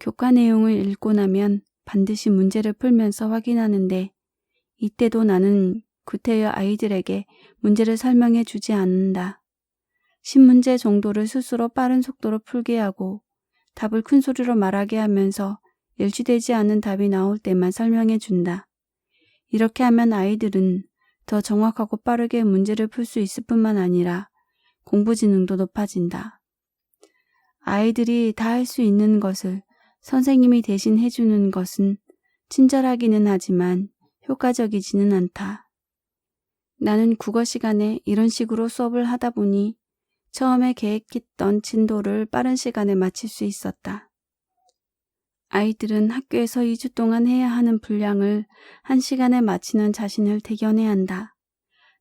교과 내용을 읽고 나면 반드시 문제를 풀면서 확인하는데 이때도 나는 구태여 아이들에게 문제를 설명해 주지 않는다. 10문제 정도를 스스로 빠른 속도로 풀게 하고 답을 큰 소리로 말하게 하면서 일치되지 않는 답이 나올 때만 설명해 준다. 이렇게 하면 아이들은 더 정확하고 빠르게 문제를 풀 수 있을 뿐만 아니라 공부 지능도 높아진다. 아이들이 다 할 수 있는 것을 선생님이 대신 해주는 것은 친절하기는 하지만 효과적이지는 않다. 나는 국어 시간에 이런 식으로 수업을 하다 보니 처음에 계획했던 진도를 빠른 시간에 마칠 수 있었다. 아이들은 학교에서 2주 동안 해야 하는 분량을 1시간에 마치는 자신을 대견해야 한다.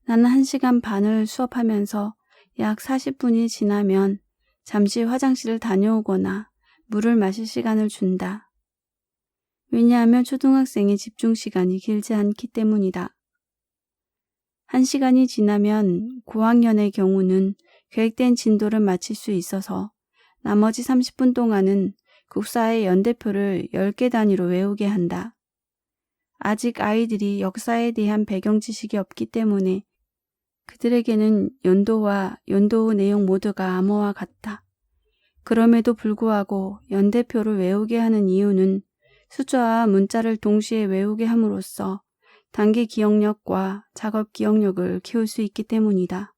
나는 1시간 반을 수업하면서 약 40분이 지나면 잠시 화장실을 다녀오거나 물을 마실 시간을 준다. 왜냐하면 초등학생의 집중 시간이 길지 않기 때문이다. 1시간이 지나면 고학년의 경우는 계획된 진도를 마칠 수 있어서 나머지 30분 동안은 국사의 연대표를 10개 단위로 외우게 한다. 아직 아이들이 역사에 대한 배경 지식이 없기 때문에 그들에게는 연도와 연도 후 내용 모두가 암호와 같다. 그럼에도 불구하고 연대표를 외우게 하는 이유는 숫자와 문자를 동시에 외우게 함으로써 단기 기억력과 작업 기억력을 키울 수 있기 때문이다.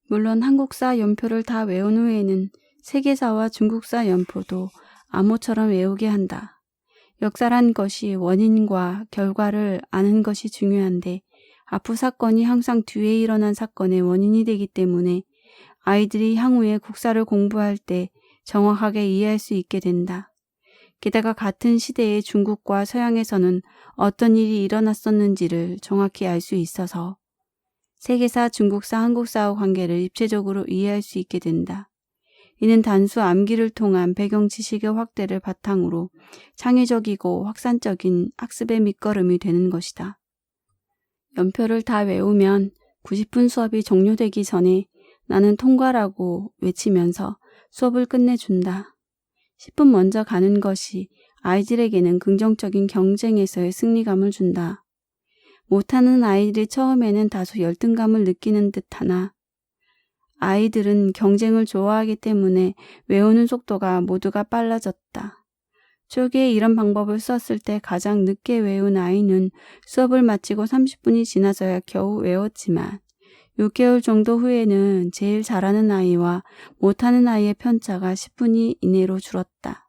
물론 한국사 연표를 다 외운 후에는 세계사와 중국사 연표도 암호처럼 외우게 한다. 역사란 것이 원인과 결과를 아는 것이 중요한데 앞후 사건이 항상 뒤에 일어난 사건의 원인이 되기 때문에 아이들이 향후에 국사를 공부할 때 정확하게 이해할 수 있게 된다. 게다가 같은 시대의 중국과 서양에서는 어떤 일이 일어났었는지를 정확히 알 수 있어서 세계사, 중국사, 한국사의 관계를 입체적으로 이해할 수 있게 된다. 이는 단수 암기를 통한 배경 지식의 확대를 바탕으로 창의적이고 확산적인 학습의 밑거름이 되는 것이다. 연표를 다 외우면 90분 수업이 종료되기 전에 나는 통과라고 외치면서 수업을 끝내준다. 10분 먼저 가는 것이 아이들에게는 긍정적인 경쟁에서의 승리감을 준다. 못하는 아이들이 처음에는 다소 열등감을 느끼는 듯하나 아이들은 경쟁을 좋아하기 때문에 외우는 속도가 모두가 빨라졌다. 초기에 이런 방법을 썼을 때 가장 늦게 외운 아이는 수업을 마치고 30분이 지나서야 겨우 외웠지만 6개월 정도 후에는 제일 잘하는 아이와 못하는 아이의 편차가 10분 이내로 줄었다.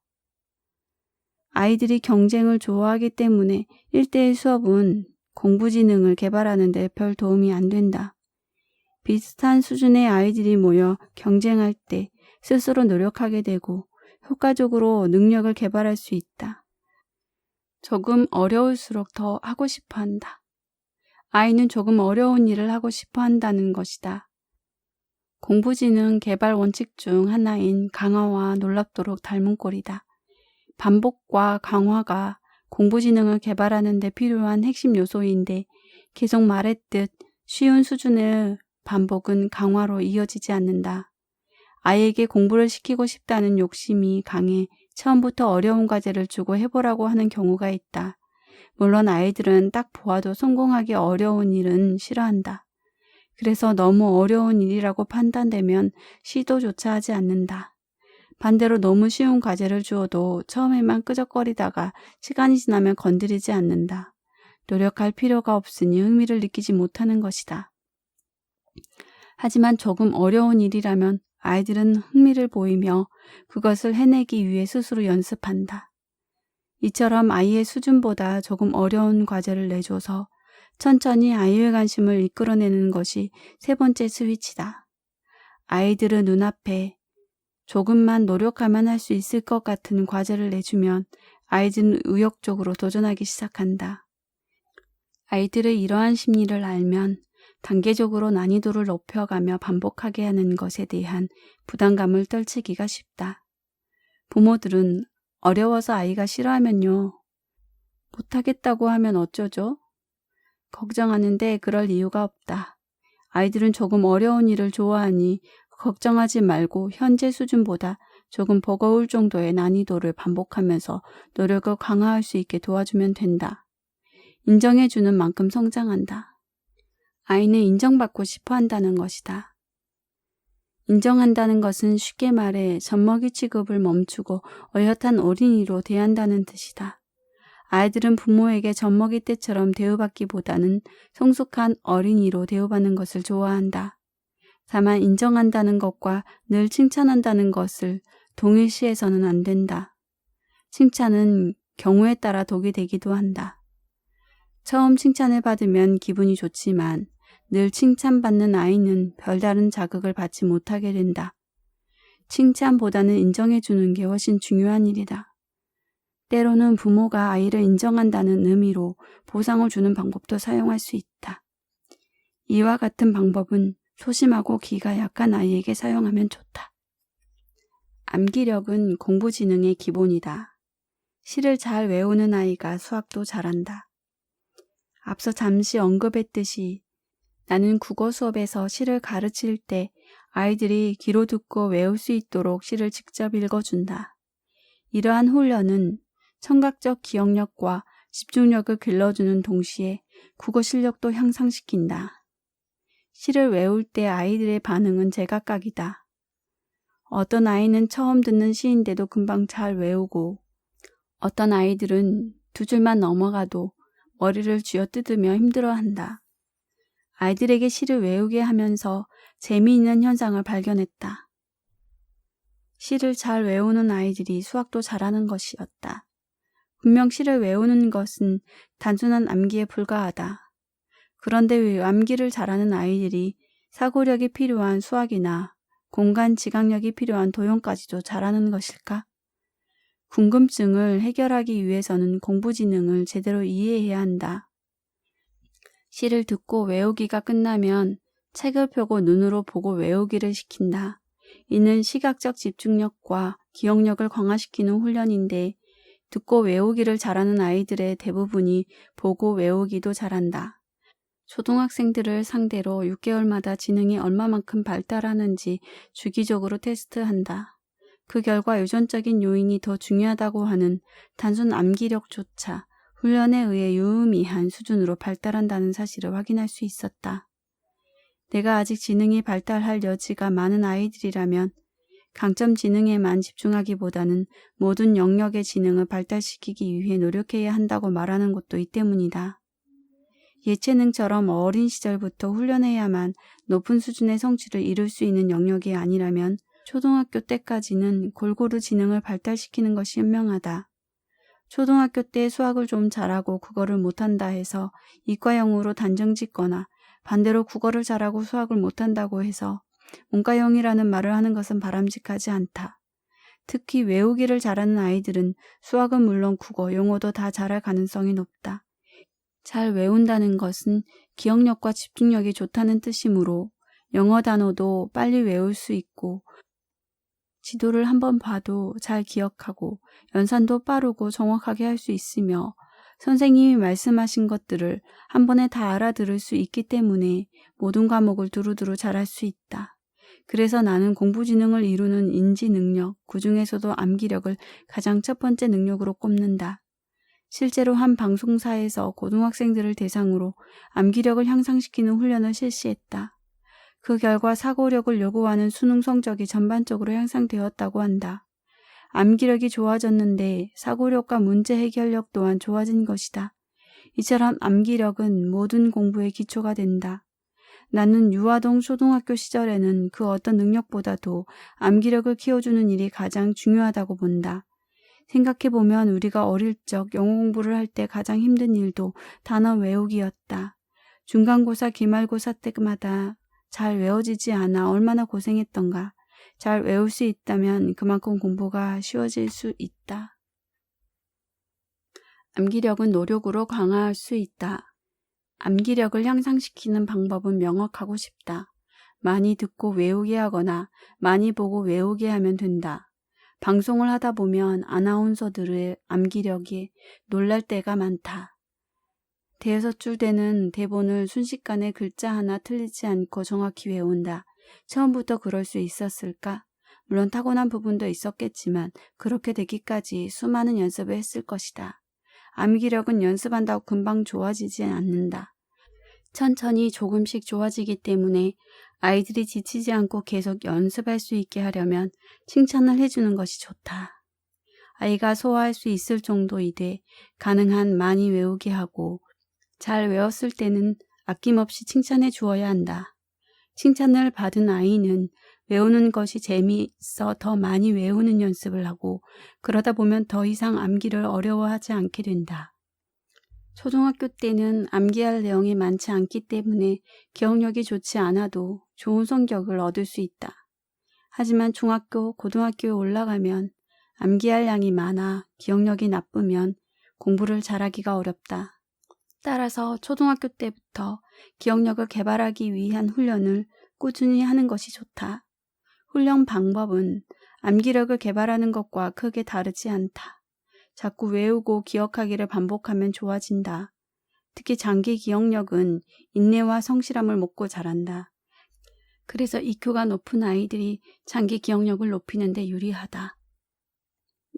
아이들이 경쟁을 좋아하기 때문에 1대1 수업은 공부지능을 개발하는 데 별 도움이 안 된다. 비슷한 수준의 아이들이 모여 경쟁할 때 스스로 노력하게 되고 효과적으로 능력을 개발할 수 있다. 조금 어려울수록 더 하고 싶어 한다. 아이는 조금 어려운 일을 하고 싶어 한다는 것이다. 공부지능 개발 원칙 중 하나인 강화와 놀랍도록 닮은 꼴이다. 반복과 강화가 공부지능을 개발하는 데 필요한 핵심 요소인데 계속 말했듯 쉬운 수준의 반복은 강화로 이어지지 않는다. 아이에게 공부를 시키고 싶다는 욕심이 강해 처음부터 어려운 과제를 주고 해보라고 하는 경우가 있다. 물론 아이들은 딱 보아도 성공하기 어려운 일은 싫어한다. 그래서 너무 어려운 일이라고 판단되면 시도조차 하지 않는다. 반대로 너무 쉬운 과제를 주어도 처음에만 끄적거리다가 시간이 지나면 건드리지 않는다. 노력할 필요가 없으니 흥미를 느끼지 못하는 것이다. 하지만 조금 어려운 일이라면 아이들은 흥미를 보이며 그것을 해내기 위해 스스로 연습한다. 이처럼 아이의 수준보다 조금 어려운 과제를 내줘서 천천히 아이의 관심을 이끌어내는 것이 세 번째 스위치다. 아이들은 눈앞에 조금만 노력하면 할 수 있을 것 같은 과제를 내주면 아이들은 의욕적으로 도전하기 시작한다. 아이들의 이러한 심리를 알면 단계적으로 난이도를 높여가며 반복하게 하는 것에 대한 부담감을 떨치기가 쉽다. 부모들은 어려워서 아이가 싫어하면요. 못하겠다고 하면 어쩌죠? 걱정하는데 그럴 이유가 없다. 아이들은 조금 어려운 일을 좋아하니 걱정하지 말고 현재 수준보다 조금 버거울 정도의 난이도를 반복하면서 노력을 강화할 수 있게 도와주면 된다. 인정해주는 만큼 성장한다. 아이는 인정받고 싶어 한다는 것이다. 인정한다는 것은 쉽게 말해 젖먹이 취급을 멈추고 어엿한 어린이로 대한다는 뜻이다. 아이들은 부모에게 젖먹이 때처럼 대우받기보다는 성숙한 어린이로 대우받는 것을 좋아한다. 다만 인정한다는 것과 늘 칭찬한다는 것을 동일시해서는 안 된다. 칭찬은 경우에 따라 독이 되기도 한다. 처음 칭찬을 받으면 기분이 좋지만 늘 칭찬받는 아이는 별다른 자극을 받지 못하게 된다. 칭찬보다는 인정해주는 게 훨씬 중요한 일이다. 때로는 부모가 아이를 인정한다는 의미로 보상을 주는 방법도 사용할 수 있다. 이와 같은 방법은 소심하고 기가 약한 아이에게 사용하면 좋다. 암기력은 공부 지능의 기본이다. 시를 잘 외우는 아이가 수학도 잘한다. 앞서 잠시 언급했듯이 나는 국어 수업에서 시를 가르칠 때 아이들이 귀로 듣고 외울 수 있도록 시를 직접 읽어준다. 이러한 훈련은 청각적 기억력과 집중력을 길러주는 동시에 국어 실력도 향상시킨다. 시를 외울 때 아이들의 반응은 제각각이다. 어떤 아이는 처음 듣는 시인데도 금방 잘 외우고 어떤 아이들은 두 줄만 넘어가도 머리를 쥐어뜯으며 힘들어한다. 아이들에게 시를 외우게 하면서 재미있는 현상을 발견했다. 시를 잘 외우는 아이들이 수학도 잘하는 것이었다. 분명 시를 외우는 것은 단순한 암기에 불과하다. 그런데 왜 암기를 잘하는 아이들이 사고력이 필요한 수학이나 공간 지각력이 필요한 도형까지도 잘하는 것일까? 궁금증을 해결하기 위해서는 공부 지능을 제대로 이해해야 한다. 시를 듣고 외우기가 끝나면 책을 펴고 눈으로 보고 외우기를 시킨다. 이는 시각적 집중력과 기억력을 강화시키는 훈련인데 듣고 외우기를 잘하는 아이들의 대부분이 보고 외우기도 잘한다. 초등학생들을 상대로 6개월마다 지능이 얼마만큼 발달하는지 주기적으로 테스트한다. 그 결과 유전적인 요인이 더 중요하다고 하는 단순 암기력조차 훈련에 의해 유의미한 수준으로 발달한다는 사실을 확인할 수 있었다. 내가 아직 지능이 발달할 여지가 많은 아이들이라면 강점 지능에만 집중하기보다는 모든 영역의 지능을 발달시키기 위해 노력해야 한다고 말하는 것도 이 때문이다. 예체능처럼 어린 시절부터 훈련해야만 높은 수준의 성취를 이룰 수 있는 영역이 아니라면 초등학교 때까지는 골고루 지능을 발달시키는 것이 현명하다. 초등학교 때 수학을 좀 잘하고 국어를 못한다 해서 이과형으로 단정짓거나 반대로 국어를 잘하고 수학을 못한다고 해서 문과형이라는 말을 하는 것은 바람직하지 않다. 특히 외우기를 잘하는 아이들은 수학은 물론 국어, 영어도 다 잘할 가능성이 높다. 잘 외운다는 것은 기억력과 집중력이 좋다는 뜻이므로 영어 단어도 빨리 외울 수 있고 지도를 한번 봐도 잘 기억하고 연산도 빠르고 정확하게 할 수 있으며 선생님이 말씀하신 것들을 한 번에 다 알아들을 수 있기 때문에 모든 과목을 두루두루 잘할 수 있다. 그래서 나는 공부 지능을 이루는 인지 능력, 그중에서도 암기력을 가장 첫 번째 능력으로 꼽는다. 실제로 한 방송사에서 고등학생들을 대상으로 암기력을 향상시키는 훈련을 실시했다. 그 결과 사고력을 요구하는 수능 성적이 전반적으로 향상되었다고 한다. 암기력이 좋아졌는데 사고력과 문제 해결력 또한 좋아진 것이다. 이처럼 암기력은 모든 공부의 기초가 된다. 나는 유아동 초등학교 시절에는 그 어떤 능력보다도 암기력을 키워주는 일이 가장 중요하다고 본다. 생각해보면 우리가 어릴 적 영어 공부를 할 때 가장 힘든 일도 단어 외우기였다. 중간고사, 기말고사 때마다 잘 외워지지 않아 얼마나 고생했던가. 잘 외울 수 있다면 그만큼 공부가 쉬워질 수 있다. 암기력은 노력으로 강화할 수 있다. 암기력을 향상시키는 방법은 명확하고 쉽다. 많이 듣고 외우게 하거나 많이 보고 외우게 하면 된다. 방송을 하다 보면 아나운서들의 암기력이 놀랄 때가 많다. 대여섯 줄 되는 대본을 순식간에 글자 하나 틀리지 않고 정확히 외운다. 처음부터 그럴 수 있었을까? 물론 타고난 부분도 있었겠지만 그렇게 되기까지 수많은 연습을 했을 것이다. 암기력은 연습한다고 금방 좋아지지 않는다. 천천히 조금씩 좋아지기 때문에 아이들이 지치지 않고 계속 연습할 수 있게 하려면 칭찬을 해주는 것이 좋다. 아이가 소화할 수 있을 정도이되 가능한 많이 외우게 하고 잘 외웠을 때는 아낌없이 칭찬해 주어야 한다. 칭찬을 받은 아이는 외우는 것이 재미있어 더 많이 외우는 연습을 하고 그러다 보면 더 이상 암기를 어려워하지 않게 된다. 초등학교 때는 암기할 내용이 많지 않기 때문에 기억력이 좋지 않아도 좋은 성적을 얻을 수 있다. 하지만 중학교, 고등학교에 올라가면 암기할 양이 많아 기억력이 나쁘면 공부를 잘하기가 어렵다. 따라서 초등학교 때부터 기억력을 개발하기 위한 훈련을 꾸준히 하는 것이 좋다. 훈련 방법은 암기력을 개발하는 것과 크게 다르지 않다. 자꾸 외우고 기억하기를 반복하면 좋아진다. 특히 장기 기억력은 인내와 성실함을 먹고 자란다. 그래서 EQ가 높은 아이들이 장기 기억력을 높이는 데 유리하다.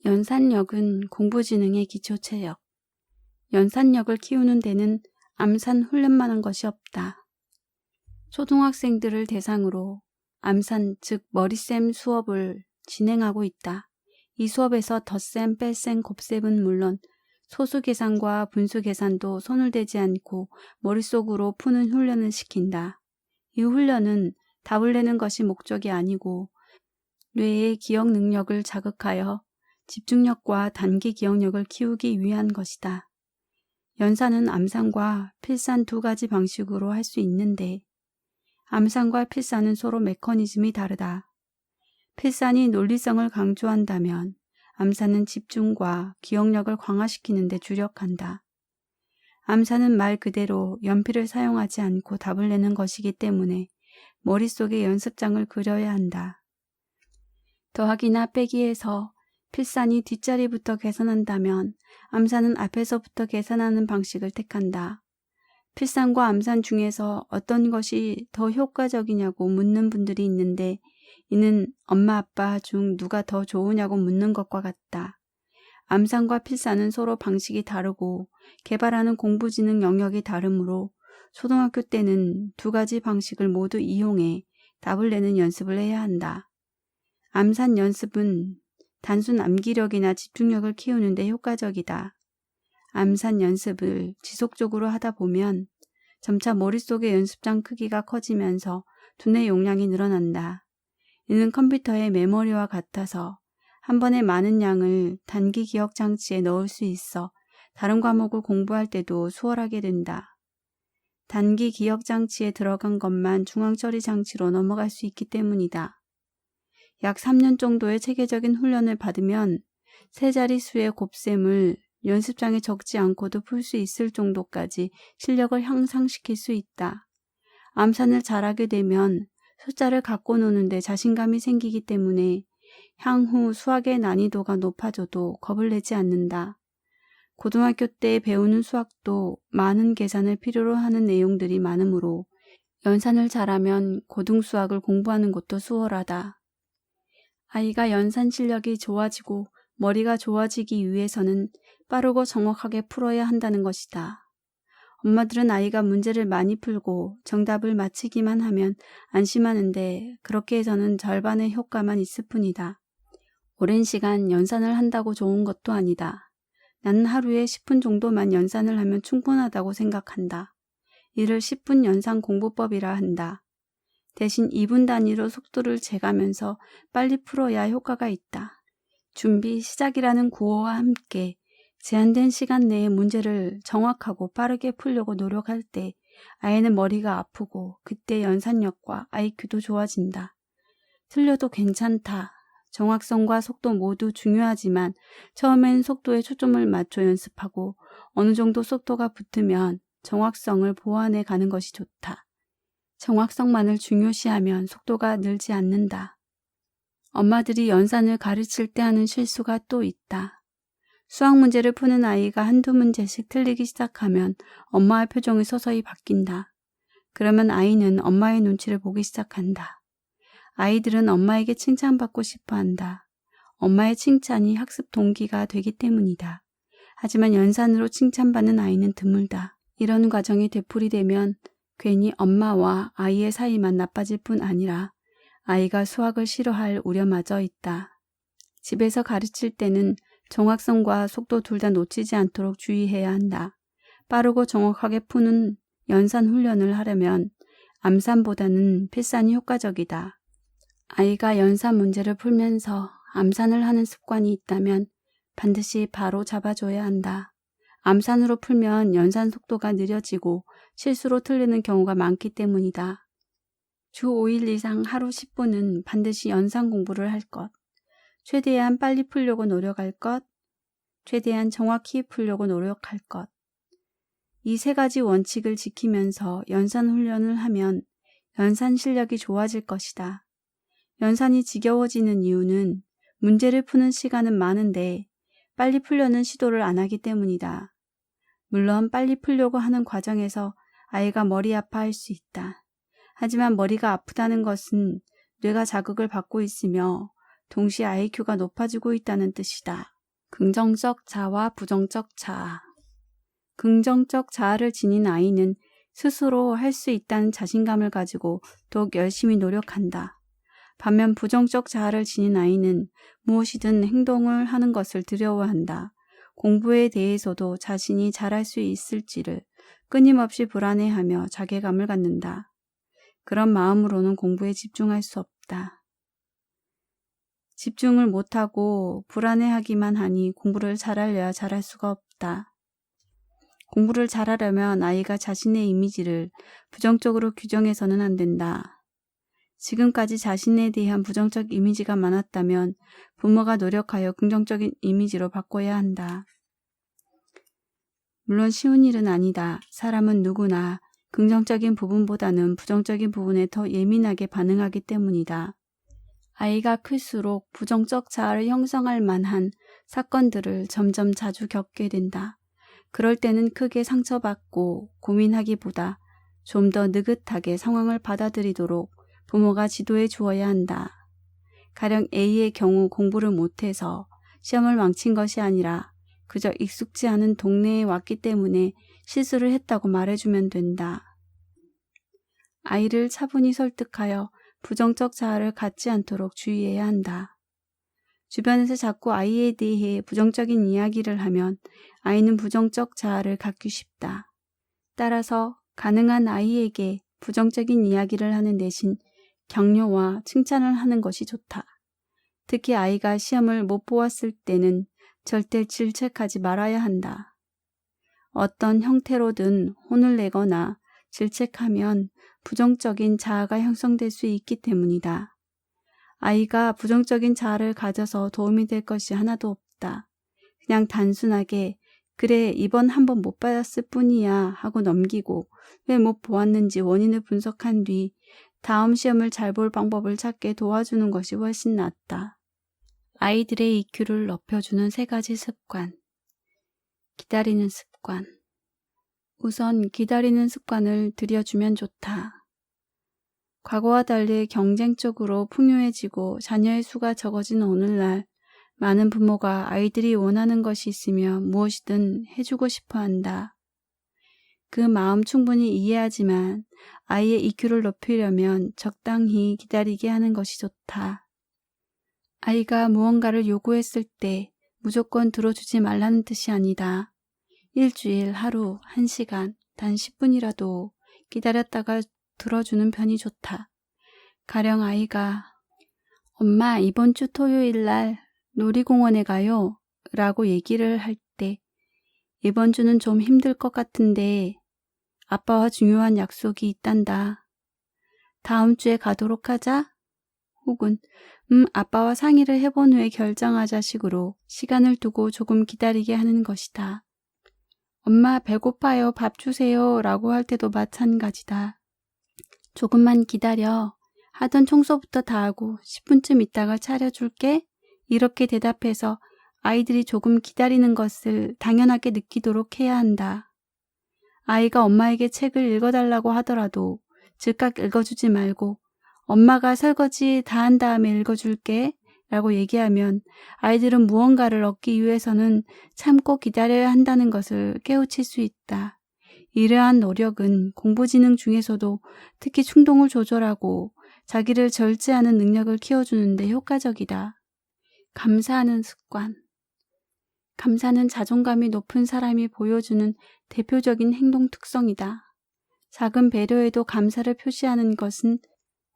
연산력은 공부지능의 기초체력. 연산력을 키우는 데는 암산 훈련만 한 것이 없다. 초등학생들을 대상으로 암산, 즉 머리셈 수업을 진행하고 있다. 이 수업에서 덧셈, 뺄셈, 곱셈은 물론 소수 계산과 분수 계산도 손을 대지 않고 머릿속으로 푸는 훈련을 시킨다. 이 훈련은 답을 내는 것이 목적이 아니고 뇌의 기억 능력을 자극하여 집중력과 단기 기억력을 키우기 위한 것이다. 연산은 암산과 필산 두 가지 방식으로 할 수 있는데 암산과 필산은 서로 메커니즘이 다르다. 필산이 논리성을 강조한다면 암산은 집중과 기억력을 강화시키는 데 주력한다. 암산은 말 그대로 연필을 사용하지 않고 답을 내는 것이기 때문에 머릿속에 연습장을 그려야 한다. 더하기나 빼기에서 필산이 뒷자리부터 계산한다면 암산은 앞에서부터 계산하는 방식을 택한다. 필산과 암산 중에서 어떤 것이 더 효과적이냐고 묻는 분들이 있는데 이는 엄마 아빠 중 누가 더 좋으냐고 묻는 것과 같다. 암산과 필산은 서로 방식이 다르고 개발하는 공부지능 영역이 다르므로 초등학교 때는 두 가지 방식을 모두 이용해 답을 내는 연습을 해야 한다. 암산 연습은 단순 암기력이나 집중력을 키우는 데 효과적이다. 암산 연습을 지속적으로 하다 보면 점차 머릿속의 연습장 크기가 커지면서 두뇌 용량이 늘어난다. 이는 컴퓨터의 메모리와 같아서 한 번에 많은 양을 단기 기억 장치에 넣을 수 있어 다른 과목을 공부할 때도 수월하게 된다. 단기 기억 장치에 들어간 것만 중앙 처리 장치로 넘어갈 수 있기 때문이다. 약 3년 정도의 체계적인 훈련을 받으면 세 자릿수의 곱셈을 연습장에 적지 않고도 풀 수 있을 정도까지 실력을 향상시킬 수 있다. 암산을 잘하게 되면 숫자를 갖고 노는데 자신감이 생기기 때문에 향후 수학의 난이도가 높아져도 겁을 내지 않는다. 고등학교 때 배우는 수학도 많은 계산을 필요로 하는 내용들이 많으므로 연산을 잘하면 고등수학을 공부하는 것도 수월하다. 아이가 연산 실력이 좋아지고 머리가 좋아지기 위해서는 빠르고 정확하게 풀어야 한다는 것이다. 엄마들은 아이가 문제를 많이 풀고 정답을 맞히기만 하면 안심하는데 그렇게 해서는 절반의 효과만 있을 뿐이다. 오랜 시간 연산을 한다고 좋은 것도 아니다. 나는 하루에 10분 정도만 연산을 하면 충분하다고 생각한다. 이를 10분 연산 공부법이라 한다. 대신 2분 단위로 속도를 재가면서 빨리 풀어야 효과가 있다. 준비 시작이라는 구호와 함께 제한된 시간 내에 문제를 정확하고 빠르게 풀려고 노력할 때 아이는 머리가 아프고 그때 연산력과 IQ도 좋아진다. 틀려도 괜찮다. 정확성과 속도 모두 중요하지만 처음엔 속도에 초점을 맞춰 연습하고 어느 정도 속도가 붙으면 정확성을 보완해 가는 것이 좋다. 정확성만을 중요시하면 속도가 늘지 않는다. 엄마들이 연산을 가르칠 때 하는 실수가 또 있다. 수학 문제를 푸는 아이가 한두 문제씩 틀리기 시작하면 엄마의 표정이 서서히 바뀐다. 그러면 아이는 엄마의 눈치를 보기 시작한다. 아이들은 엄마에게 칭찬받고 싶어 한다. 엄마의 칭찬이 학습 동기가 되기 때문이다. 하지만 연산으로 칭찬받는 아이는 드물다. 이런 과정이 되풀이되면 괜히 엄마와 아이의 사이만 나빠질 뿐 아니라 아이가 수학을 싫어할 우려마저 있다. 집에서 가르칠 때는 정확성과 속도 둘 다 놓치지 않도록 주의해야 한다. 빠르고 정확하게 푸는 연산 훈련을 하려면 암산보다는 필산이 효과적이다. 아이가 연산 문제를 풀면서 암산을 하는 습관이 있다면 반드시 바로 잡아줘야 한다. 암산으로 풀면 연산 속도가 느려지고 실수로 틀리는 경우가 많기 때문이다. 주 5일 이상 하루 10분은 반드시 연산 공부를 할 것. 최대한 빨리 풀려고 노력할 것. 최대한 정확히 풀려고 노력할 것. 이 세 가지 원칙을 지키면서 연산 훈련을 하면 연산 실력이 좋아질 것이다. 연산이 지겨워지는 이유는 문제를 푸는 시간은 많은데 빨리 풀려는 시도를 안 하기 때문이다. 물론 빨리 풀려고 하는 과정에서 아이가 머리 아파할 수 있다. 하지만 머리가 아프다는 것은 뇌가 자극을 받고 있으며 동시에 IQ가 높아지고 있다는 뜻이다. 긍정적 자아와 부정적 자아. 긍정적 자아를 지닌 아이는 스스로 할 수 있다는 자신감을 가지고 더욱 열심히 노력한다. 반면 부정적 자아를 지닌 아이는 무엇이든 행동을 하는 것을 두려워한다. 공부에 대해서도 자신이 잘할 수 있을지를 끊임없이 불안해하며 자괴감을 갖는다. 그런 마음으로는 공부에 집중할 수 없다. 집중을 못하고 불안해하기만 하니 공부를 잘하려야 잘할 수가 없다. 공부를 잘하려면 아이가 자신의 이미지를 부정적으로 규정해서는 안 된다. 지금까지 자신에 대한 부정적 이미지가 많았다면 부모가 노력하여 긍정적인 이미지로 바꿔야 한다. 물론 쉬운 일은 아니다. 사람은 누구나 긍정적인 부분보다는 부정적인 부분에 더 예민하게 반응하기 때문이다. 아이가 클수록 부정적 자아를 형성할 만한 사건들을 점점 자주 겪게 된다. 그럴 때는 크게 상처받고 고민하기보다 좀 더 느긋하게 상황을 받아들이도록 부모가 지도해 주어야 한다. 가령 A의 경우 공부를 못해서 시험을 망친 것이 아니라 그저 익숙지 않은 동네에 왔기 때문에 실수를 했다고 말해주면 된다. 아이를 차분히 설득하여 부정적 자아를 갖지 않도록 주의해야 한다. 주변에서 자꾸 아이에 대해 부정적인 이야기를 하면 아이는 부정적 자아를 갖기 쉽다. 따라서 가능한 아이에게 부정적인 이야기를 하는 대신 격려와 칭찬을 하는 것이 좋다. 특히 아이가 시험을 못 보았을 때는 절대 질책하지 말아야 한다. 어떤 형태로든 혼을 내거나 질책하면 부정적인 자아가 형성될 수 있기 때문이다. 아이가 부정적인 자아를 가져서 도움이 될 것이 하나도 없다. 그냥 단순하게 그래 이번 한 번 못 받았을 뿐이야 하고 넘기고 왜 못 보았는지 원인을 분석한 뒤 다음 시험을 잘 볼 방법을 찾게 도와주는 것이 훨씬 낫다. 아이들의 EQ를 높여주는 3가지 습관. 기다리는 습관. 우선 기다리는 습관을 들여주면 좋다. 과거와 달리 경쟁적으로 풍요해지고 자녀의 수가 적어진 오늘날 많은 부모가 아이들이 원하는 것이 있으면 무엇이든 해주고 싶어 한다. 그 마음 충분히 이해하지만 아이의 EQ를 높이려면 적당히 기다리게 하는 것이 좋다. 아이가 무언가를 요구했을 때 무조건 들어주지 말라는 뜻이 아니다. 일주일, 하루, 1시간, 단 10분이라도 기다렸다가 들어주는 편이 좋다. 가령 아이가 엄마 이번 주 토요일 날 놀이공원에 가요 라고 얘기를 할 때 이번 주는 좀 힘들 것 같은데 아빠와 중요한 약속이 있단다. 다음 주에 가도록 하자. 혹은 아빠와 상의를 해본 후에 결정하자 식으로 시간을 두고 조금 기다리게 하는 것이다. 엄마 배고파요 밥 주세요 라고 할 때도 마찬가지다. 조금만 기다려. 하던 청소부터 다 하고 10분쯤 있다가 차려줄게. 이렇게 대답해서 아이들이 조금 기다리는 것을 당연하게 느끼도록 해야 한다. 아이가 엄마에게 책을 읽어달라고 하더라도 즉각 읽어주지 말고 엄마가 설거지 다 한 다음에 읽어줄게 라고 얘기하면 아이들은 무언가를 얻기 위해서는 참고 기다려야 한다는 것을 깨우칠 수 있다. 이러한 노력은 공부지능 중에서도 특히 충동을 조절하고 자기를 절제하는 능력을 키워주는 데 효과적이다. 감사하는 습관. 감사는 자존감이 높은 사람이 보여주는 대표적인 행동 특성이다. 작은 배려에도 감사를 표시하는 것은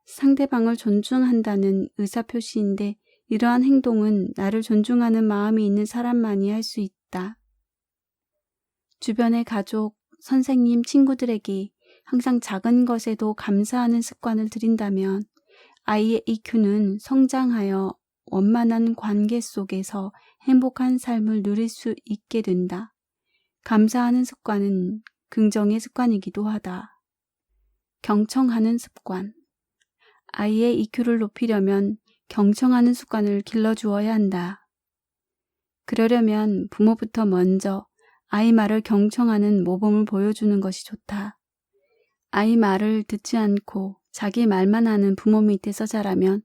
상대방을 존중한다는 의사표시인데 이러한 행동은 나를 존중하는 마음이 있는 사람만이 할 수 있다. 주변의 가족, 선생님, 친구들에게 항상 작은 것에도 감사하는 습관을 들인다면 아이의 EQ는 성장하여 원만한 관계 속에서 행복한 삶을 누릴 수 있게 된다. 감사하는 습관은 긍정의 습관이기도 하다. 경청하는 습관. 아이의 EQ를 높이려면 경청하는 습관을 길러주어야 한다. 그러려면 부모부터 먼저 아이 말을 경청하는 모범을 보여주는 것이 좋다. 아이 말을 듣지 않고 자기 말만 하는 부모 밑에서 자라면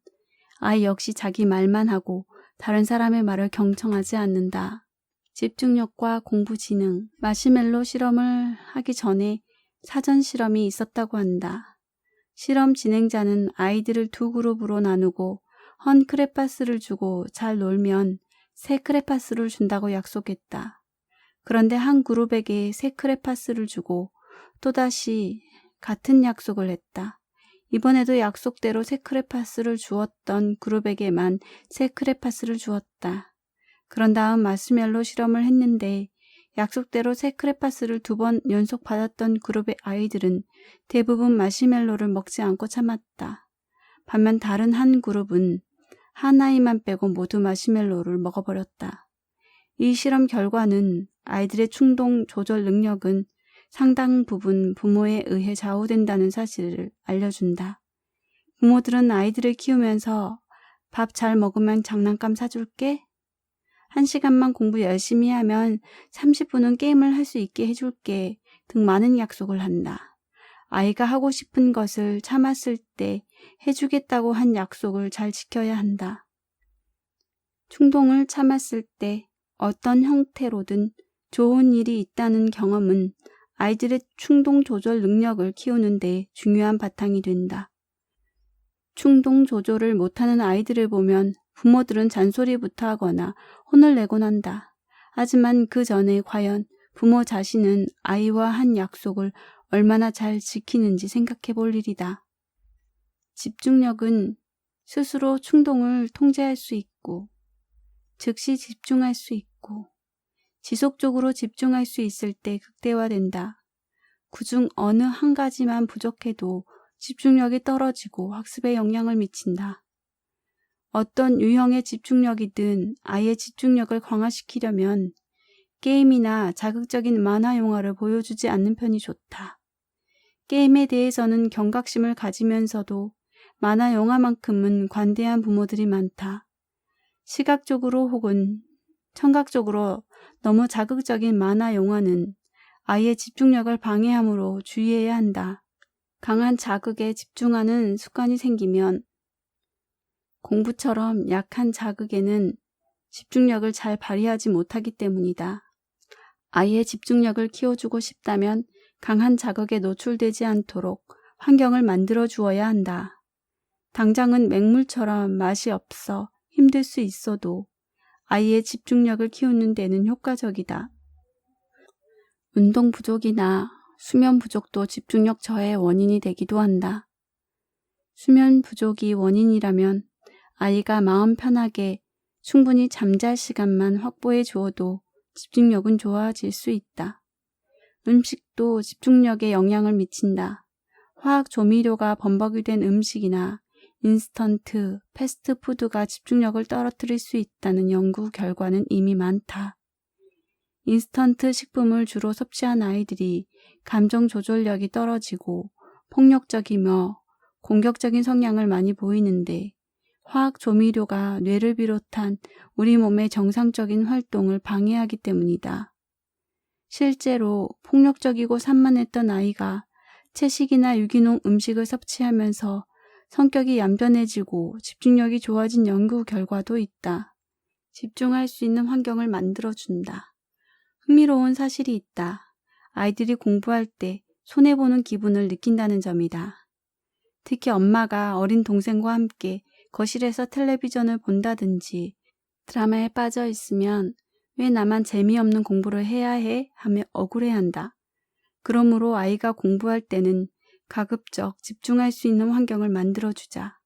아이 역시 자기 말만 하고 다른 사람의 말을 경청하지 않는다. 집중력과 공부 지능, 마시멜로 실험을 하기 전에 사전 실험이 있었다고 한다. 실험 진행자는 아이들을 두 그룹으로 나누고 헌 크레파스를 주고 잘 놀면 새 크레파스를 준다고 약속했다. 그런데 한 그룹에게 새 크레파스를 주고 또다시 같은 약속을 했다. 이번에도 약속대로 새 크레파스를 주었던 그룹에게만 새 크레파스를 주었다. 그런 다음 마시멜로 실험을 했는데 약속대로 새 크레파스를 2번 연속 받았던 그룹의 아이들은 대부분 마시멜로를 먹지 않고 참았다. 반면 다른 한 그룹은 한 아이만 빼고 모두 마시멜로를 먹어버렸다. 이 실험 결과는 아이들의 충동 조절 능력은 상당 부분 부모에 의해 좌우된다는 사실을 알려준다. 부모들은 아이들을 키우면서 밥 잘 먹으면 장난감 사줄게? 1시간만 공부 열심히 하면 30분은 게임을 할 수 있게 해줄게 등 많은 약속을 한다. 아이가 하고 싶은 것을 참았을 때 해주겠다고 한 약속을 잘 지켜야 한다. 충동을 참았을 때 어떤 형태로든 좋은 일이 있다는 경험은 아이들의 충동 조절 능력을 키우는 데 중요한 바탕이 된다. 충동 조절을 못하는 아이들을 보면 부모들은 잔소리부터 하거나 혼을 내곤 한다. 하지만 그 전에 과연 부모 자신은 아이와 한 약속을 얼마나 잘 지키는지 생각해 볼 일이다. 집중력은 스스로 충동을 통제할 수 있고 즉시 집중할 수 있고 지속적으로 집중할 수 있을 때 극대화된다. 그중 어느 한 가지만 부족해도 집중력이 떨어지고 학습에 영향을 미친다. 어떤 유형의 집중력이든 아이의 집중력을 강화시키려면 게임이나 자극적인 만화 영화를 보여주지 않는 편이 좋다. 게임에 대해서는 경각심을 가지면서도 만화 영화만큼은 관대한 부모들이 많다. 시각적으로 혹은 청각적으로 너무 자극적인 만화 영화는 아이의 집중력을 방해하므로 주의해야 한다. 강한 자극에 집중하는 습관이 생기면 공부처럼 약한 자극에는 집중력을 잘 발휘하지 못하기 때문이다. 아이의 집중력을 키워주고 싶다면 강한 자극에 노출되지 않도록 환경을 만들어 주어야 한다. 당장은 맹물처럼 맛이 없어 힘들 수 있어도 아이의 집중력을 키우는 데는 효과적이다. 운동 부족이나 수면 부족도 집중력 저해의 원인이 되기도 한다. 수면 부족이 원인이라면 아이가 마음 편하게 충분히 잠잘 시간만 확보해 주어도 집중력은 좋아질 수 있다. 음식도 집중력에 영향을 미친다. 화학 조미료가 범벅이 된 음식이나 인스턴트, 패스트푸드가 집중력을 떨어뜨릴 수 있다는 연구 결과는 이미 많다. 인스턴트 식품을 주로 섭취한 아이들이 감정 조절력이 떨어지고 폭력적이며 공격적인 성향을 많이 보이는데 화학 조미료가 뇌를 비롯한 우리 몸의 정상적인 활동을 방해하기 때문이다. 실제로 폭력적이고 산만했던 아이가 채식이나 유기농 음식을 섭취하면서 성격이 얌전해지고 집중력이 좋아진 연구 결과도 있다. 집중할 수 있는 환경을 만들어준다. 흥미로운 사실이 있다. 아이들이 공부할 때 손해보는 기분을 느낀다는 점이다. 특히 엄마가 어린 동생과 함께 거실에서 텔레비전을 본다든지 드라마에 빠져 있으면 왜 나만 재미없는 공부를 해야 해? 하며 억울해한다. 그러므로 아이가 공부할 때는 가급적 집중할 수 있는 환경을 만들어주자.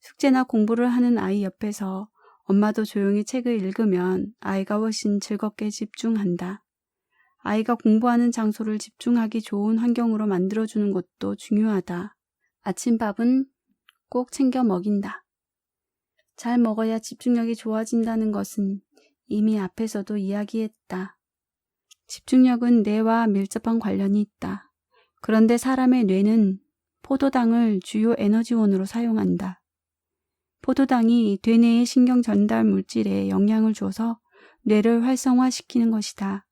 숙제나 공부를 하는 아이 옆에서 엄마도 조용히 책을 읽으면 아이가 훨씬 즐겁게 집중한다. 아이가 공부하는 장소를 집중하기 좋은 환경으로 만들어주는 것도 중요하다. 아침밥은 꼭 챙겨 먹인다. 잘 먹어야 집중력이 좋아진다는 것은 이미 앞에서도 이야기했다. 집중력은 뇌와 밀접한 관련이 있다. 그런데 사람의 뇌는 포도당을 주요 에너지원으로 사용한다. 포도당이 뇌내의 신경 전달 물질에 영향을 줘서 뇌를 활성화시키는 것이다.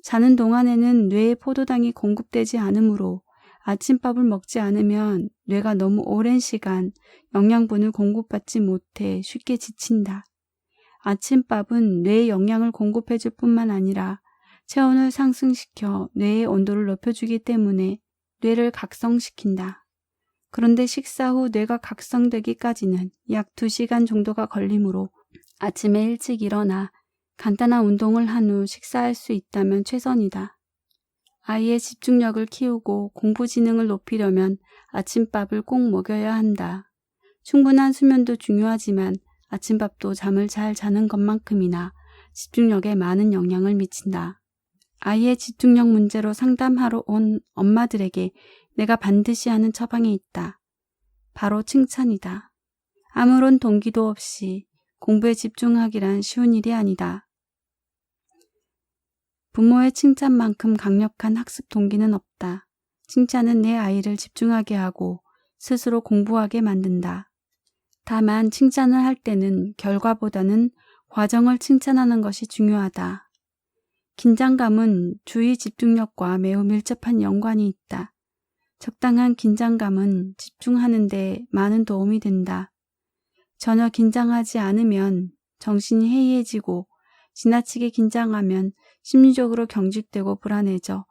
자는 동안에는 뇌에 포도당이 공급되지 않으므로 아침밥을 먹지 않으면 뇌가 너무 오랜 시간 영양분을 공급받지 못해 쉽게 지친다. 아침밥은 뇌에 영양을 공급해줄 뿐만 아니라 체온을 상승시켜 뇌의 온도를 높여주기 때문에 뇌를 각성시킨다. 그런데 식사 후 뇌가 각성되기까지는 약 2시간 정도가 걸리므로 아침에 일찍 일어나 간단한 운동을 한 후 식사할 수 있다면 최선이다. 아이의 집중력을 키우고 공부 지능을 높이려면 아침밥을 꼭 먹여야 한다. 충분한 수면도 중요하지만 아침밥도 잠을 잘 자는 것만큼이나 집중력에 많은 영향을 미친다. 아이의 집중력 문제로 상담하러 온 엄마들에게 내가 반드시 하는 처방이 있다. 바로 칭찬이다. 아무런 동기도 없이 공부에 집중하기란 쉬운 일이 아니다. 부모의 칭찬만큼 강력한 학습 동기는 없다. 칭찬은 내 아이를 집중하게 하고 스스로 공부하게 만든다. 다만 칭찬을 할 때는 결과보다는 과정을 칭찬하는 것이 중요하다. 긴장감은 주의 집중력과 매우 밀접한 연관이 있다. 적당한 긴장감은 집중하는 데 많은 도움이 된다. 전혀 긴장하지 않으면 정신이 해이해지고 지나치게 긴장하면 심리적으로 경직되고 불안해져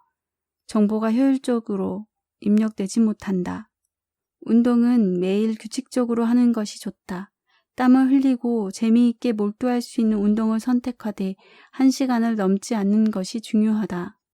정보가 효율적으로 입력되지 못한다. 운동은 매일 규칙적으로 하는 것이 좋다. 땀을 흘리고 재미있게 몰두할 수 있는 운동을 선택하되 1시간을 넘지 않는 것이 중요하다.